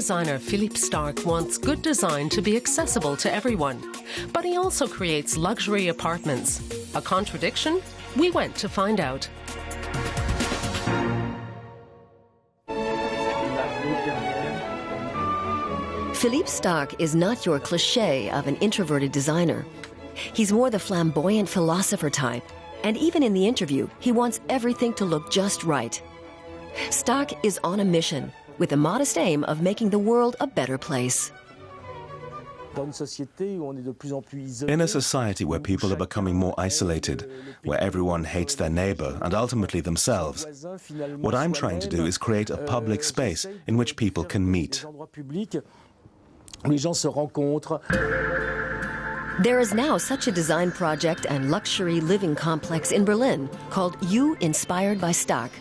designer Philippe Starck wants good design to be accessible to everyone. But he also creates luxury apartments. A contradiction? We went to find out. Philippe Starck is not your cliché of an introverted designer. He's more the flamboyant philosopher type, and even in the interview, he wants everything to look just right. Starck is on a mission, with the modest aim of making the world a better place. In a society where people are becoming more isolated, where everyone hates their neighbor and ultimately themselves, what I'm trying to do is create a public space in which people can meet. There is now such a design project and luxury living complex in Berlin called U Inspired by Starck.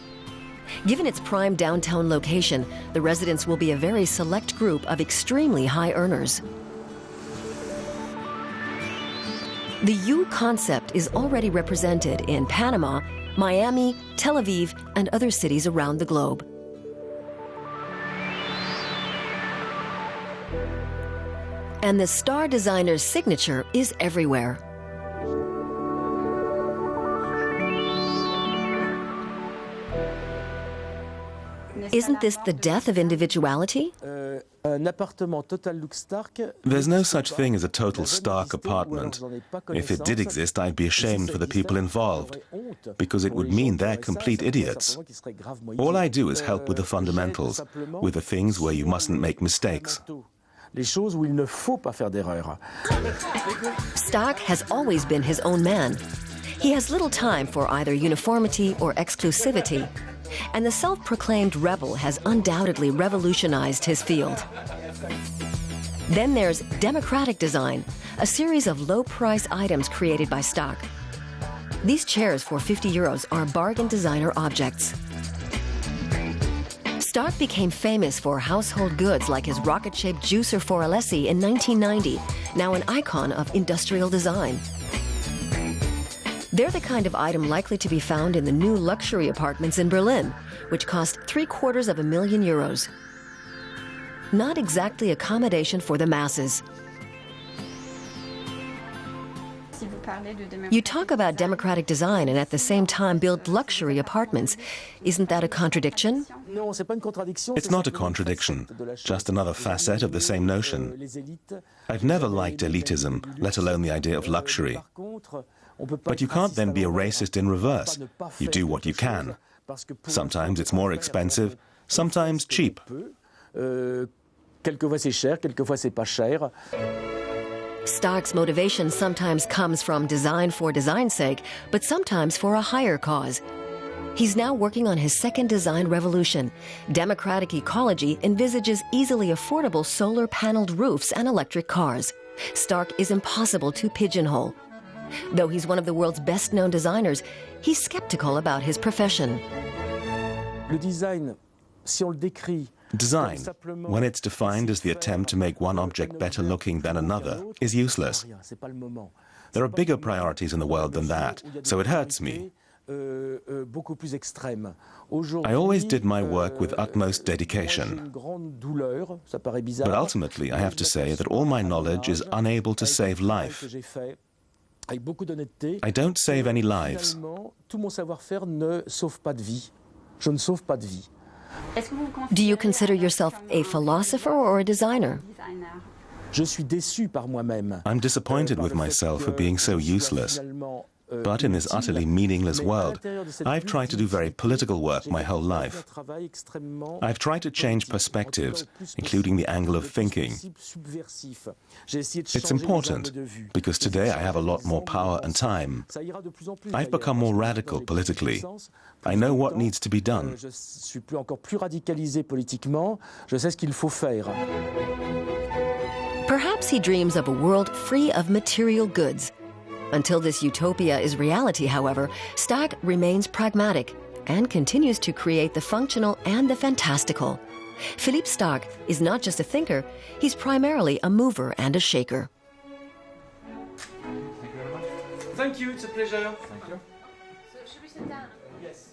Given its prime downtown location, the residents will be a very select group of extremely high earners. The U concept is already represented in Panama, Miami, Tel Aviv, and other cities around the globe. And the star designer's signature is everywhere. Isn't this the death of individuality? There's no such thing as a total Starck apartment. If it did exist, I'd be ashamed for the people involved, because it would mean they're complete idiots. All I do is help with the fundamentals, with the things where you mustn't make mistakes. Starck has always been his own man. He has little time for either uniformity or exclusivity, and the self-proclaimed rebel has undoubtedly revolutionized his field. Then there's democratic design, a series of low-price items created by Starck. These chairs for €50 are bargain designer objects. Starck became famous for household goods like his rocket-shaped juicer for Alessi in 1990, now an icon of industrial design. They're the kind of item likely to be found in the new luxury apartments in Berlin, which cost €750,000. Not exactly accommodation for the masses. You talk about democratic design and at the same time build luxury apartments. Isn't that a contradiction? It's not a contradiction, just another facet of the same notion. I've never liked elitism, let alone the idea of luxury. But you can't then be a racist in reverse. You do what you can. Sometimes it's more expensive, sometimes cheap. Starck's motivation sometimes comes from design for design's sake, but sometimes for a higher cause. He's now working on his second design revolution. Democratic ecology envisages easily affordable solar-paneled roofs and electric cars. Starck is impossible to pigeonhole. Though he's one of the world's best-known designers, he's skeptical about his profession. Design, when it's defined as the attempt to make one object better looking than another, is useless. There are bigger priorities in the world than that, so it hurts me. I always did my work with utmost dedication. But ultimately, I have to say that all my knowledge is unable to save life. I don't save any lives. Do you consider yourself a philosopher or a designer? I'm disappointed with myself for being so useless. But in this utterly meaningless world, I've tried to do very political work my whole life. I've tried to change perspectives, including the angle of thinking. It's important, because today I have a lot more power and time. I've become more radical politically. I know what needs to be done. Perhaps he dreams of a world free of material goods. Until this utopia is reality, however, Starck remains pragmatic and continues to create the functional and the fantastical. Philippe Starck is not just a thinker, he's primarily a mover and a shaker. Thank you very much. Thank you, it's a pleasure. Thank you. So should we sit down? Yes.